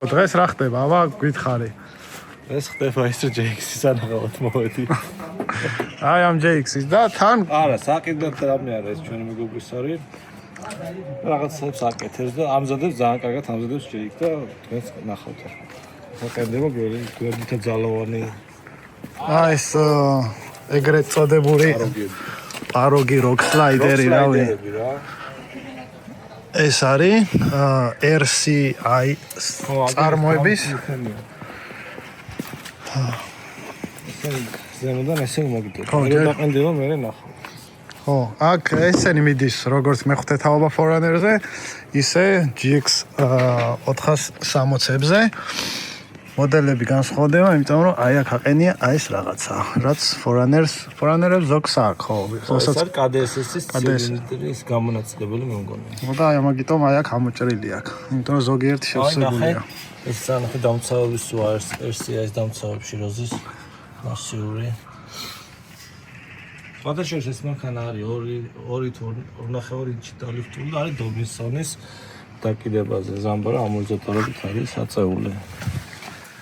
დღეს რა ხდება? აბა გითხარი. ეს ხდება ის ჯეიქსის ანაღავად მოვედი. აი ამ ჯეიქსის და თან არა, საკითხად რამე არა ეს ჩვენი მეგობრის არის. რაღაცებს აკეთებს და ამზადებს ძალიან კარგად ამზადებს ჯეიქს და დღეს ნახავთ. საკეთდება გვერდითა ძალოვანი. აი ეს ეგრეთ წოდებული პაროგი როკ სლაიდერი რავი. ეს არის RCI წარმოების ზემოდან ესე მოგიდგა. მე დაყენდება მე ნახავ. ხო, აქ ესენი მიდის როგორც მეხუთე თაობა Forerunner-ზე, ისე GX 460-ებზე. მოდელები განსხვავდება, იმიტომ რომ აი აქ აყენია აი ეს რაღაცა, რაც Forerunner-ებს ზოგს აქვს, ხო, რასაც KDS-ის ცილინდრის გამონაწილებელი მე მგონია. ხო და აი ამიტომ აი აქ ამოჭრილი აქვს, იმიტომ რომ ზოგიერთი შევსებულია. ეს სანახე დამცავების RCI-ის დამცავებში როზის მასიური. ფოტოშოპს ეს მანქანა არის 2.2 ინჩი დალიფტული და არის Dobinson-ის დაკიდებაზე. ზამბარა ამორტიზატორებით არის აწეული.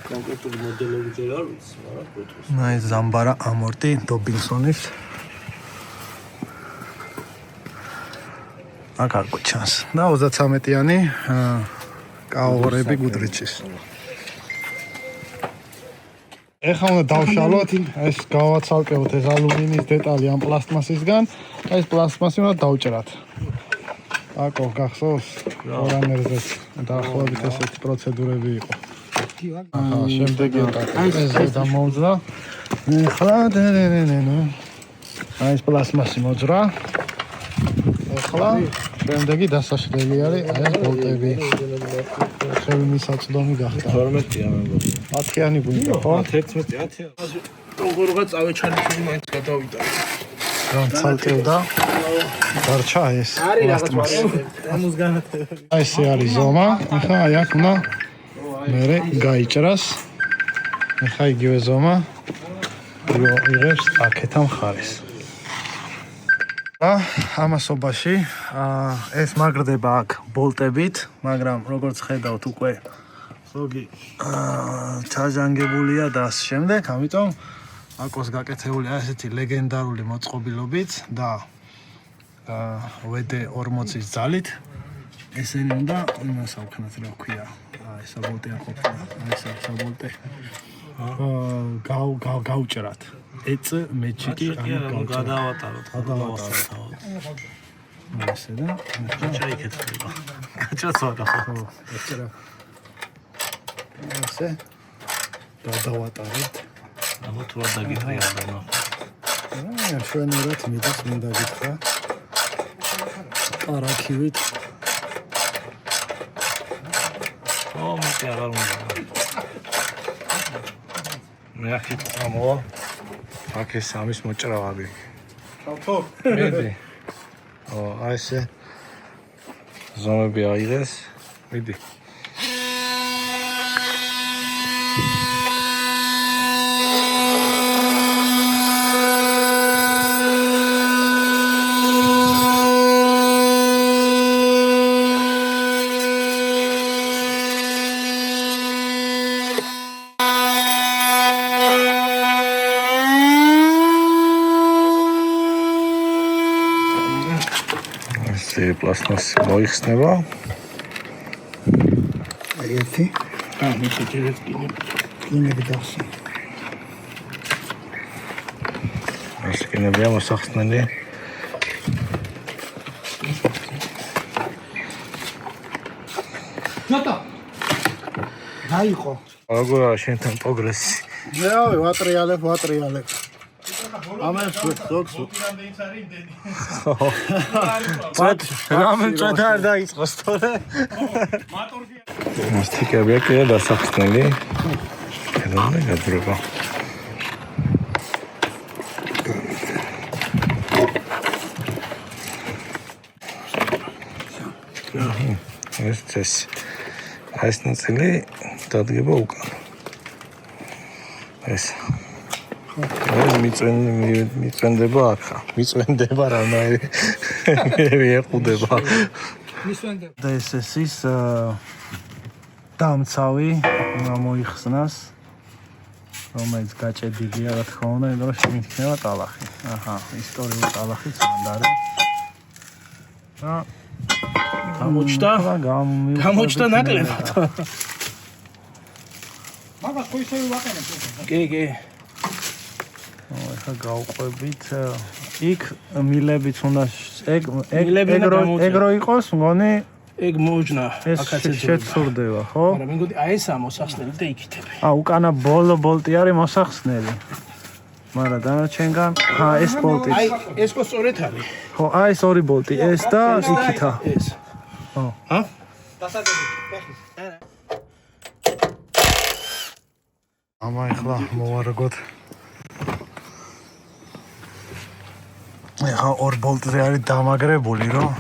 კონკრეტული მოდელები ჯერ არ ვიცი, მაგრამ ფოტოს. აი ზამბარა ამორტი Dobinson-ის. აქ არ გვჩანს. და 33-იანი კაორები გუდრიჩის. ეხლა უნდა დავშალოთ, ეს გავაცალკევოთ ეს ალუმინის დეტალი ამ პლასტმასისგან, ეს პლასტმასი უნდა დავჭრათ. აკო გახსოვს Forerunner-ზე დაახლოებით ესეთი პროცედურები იყო. ახლა შემდეგი ეტაპი ეს დამოუძრა. ეხლა აი ეს პლასტმასი მოძრა. ეხლა შემდეგი დასაშლელი არის აი ეს ბოლტები. ხევი მისაწვდომი გახდა. 12-ია მე მგონი. 10-იანი გვინდა, ხო? 11-10-ია. როგორღა წავეჩანიშვილი მაინც გადავიდა. ცალკევდა. დარჩა ეს პლასტმასი. ამოს განათებები. აი ესე არის ზომა. ახლა აი აქ უნდა მერე გაიჭრას. ახლა იგივე ზომა იღებს აქეთა მხარეს. და ამასობაში ეს მაგრდება აქ ბოლტებით, მაგრამ როგორც ხედავთ უკვე ზოგი ჩაჟანგებულია და ასე შემდეგ, ამიტომ აკოს გაკეთებულია ესეთი ლეგენდარული მოწყობილობით და WD-40-ის ძალით ესენი უნდა იმას ავქნათ, რა ქვია, ეს საბოლტე არ ყოფილა, ეს საბოლტე გავჭრათ. ეწ მეჩიკი გადავატაროთ. ესე და ჩაიკეთება. გაჩაცვადა ხო? ეჭრა. ესე დავატარეთ. აბა თუ არ დაგიტრია და. აა შვენურად მიდის მინდა გითხრა. არაქივით. მე აღარ უნდა. მე ახით ამოვა. აქ ეს ამის მოჭრავავი. ჩავთო. მიდი. აი ესე ზომები აიღეს. მიდი. პლასტმასი მოიხსნება. აი ერთი. მე შეჭერეთ კინები დავსვი. ეს კინებია მოსახსნელი. ნატა. დაიყო. როგორ არის შენთან პროგრესი? მეავე ვატრიალებ. ამას ზოგს რამენ წადა არ დაიწყოს თორე მასტიკებია კიდე დასახსნელი ედონე გაძრება ეს ნაწილი დადგება უკან ეს მიწვენდება აქა. მიწვენდება რანაირი. მე ეყუდება. მისვენდება. და ეს ის დამცავი უნდა მოიხსნას, რომელიც გაჭედილია, რა თქმა უნდა, იმიტომ რომ შეგით იქნება ტალახი. აჰა, ისტორიული ტალახიც უნდა არის. და გამოჩნდა ნაკლებად. მაგას ხო ისე ვაყენებ. კი. ეხლა გავყვებით. იქ მილებიც უნდა ეგ რო იყოს, მგონი ეგ მოუჯნა ეს შეცურდება, ხო? მაგრამ მე მგონი აი ესა მოსახსნელი და იქითები. უკანა ბოლტი არის მოსახსნელი. მაგრამ დანარჩენგან, ეს ბოლტი. აი ეს ხო სწორედ არის. ხო, აი ეს ორი ბოლტი, ეს და იქითა. ეს. ხო. დასადები, ფეხის. ამა ეხლა მოვარგოთ. ეხლა ორ ბოლტზე არის დამაგრებული, რომ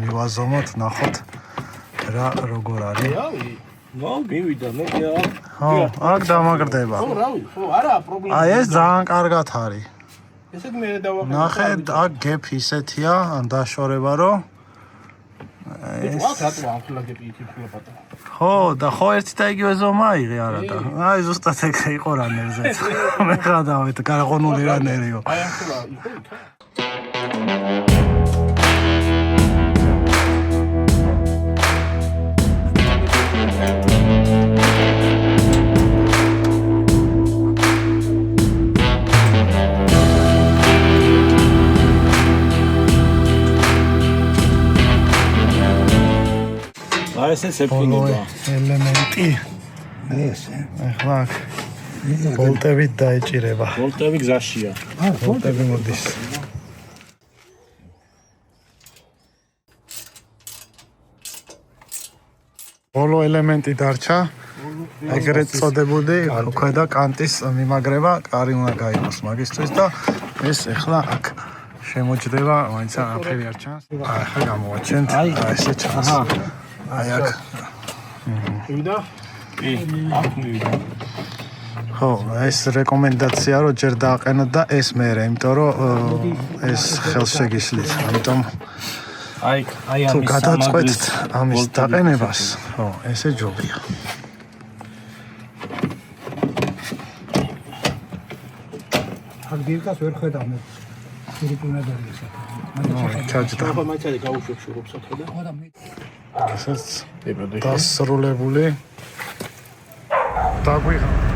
მივაზომოთ, ნახოთ რა როგორ არის. მივიდა მე ხო, აქ დამაგრდება. ხო, რავი, ხო, არა პრობლემა. აი ეს ძალიან კარგად არის. ესეთ მე დავაყენე. ნახე, აქ გეფი ისეთია, დაშორება, რომ ეს რატო ამხლაგები იქ ხულა პატარა. ხო, და ხო ერთი და იგივე ზომა აიღე არა და. აი ზუსტად ეგ იყო რანერზეც. მე გადავით, გარაღონული რანერიო. აი ამხლა იყო იქ. აი ესე შეფინდება. ელემენტი. ესე. ეხლა აქ ბოლტებით დაეჭირება. ვოლტები გზაშია. ბოლტები მოდის. ბოლო ელემენტი დარჩა. ეგრეთ წოდებული ქვედა კანტის მიმაგრება, კარი უნდა გაიყოს მაგისთვის და ეს ეხლა აქ შემოჯდება, მაინც არაფერი არ ჩანს. ახლა გამოვაჩენთ. აი ესე ჩანს. აი აქ. მივიდა? კი, აქ მივიდა. ხო, ეს რეკომენდაცია რომ ჯერ დააყენოთ და ეს მერე, იმიტომ რომ ეს ხელს შეგიშლით. ამიტომ აი თუ ამის გადაწყვეტთ ამის დაყენებას, ხო, ესე ჯობია. აქ დილკას ვერ ხედავ მე. სირიკუნებარი ესა. ჩაჯდა. აბა მაიცარი გაუშვებშურობს ახლა. ხო და მე ესეც დასრულებული. დაგვიღა.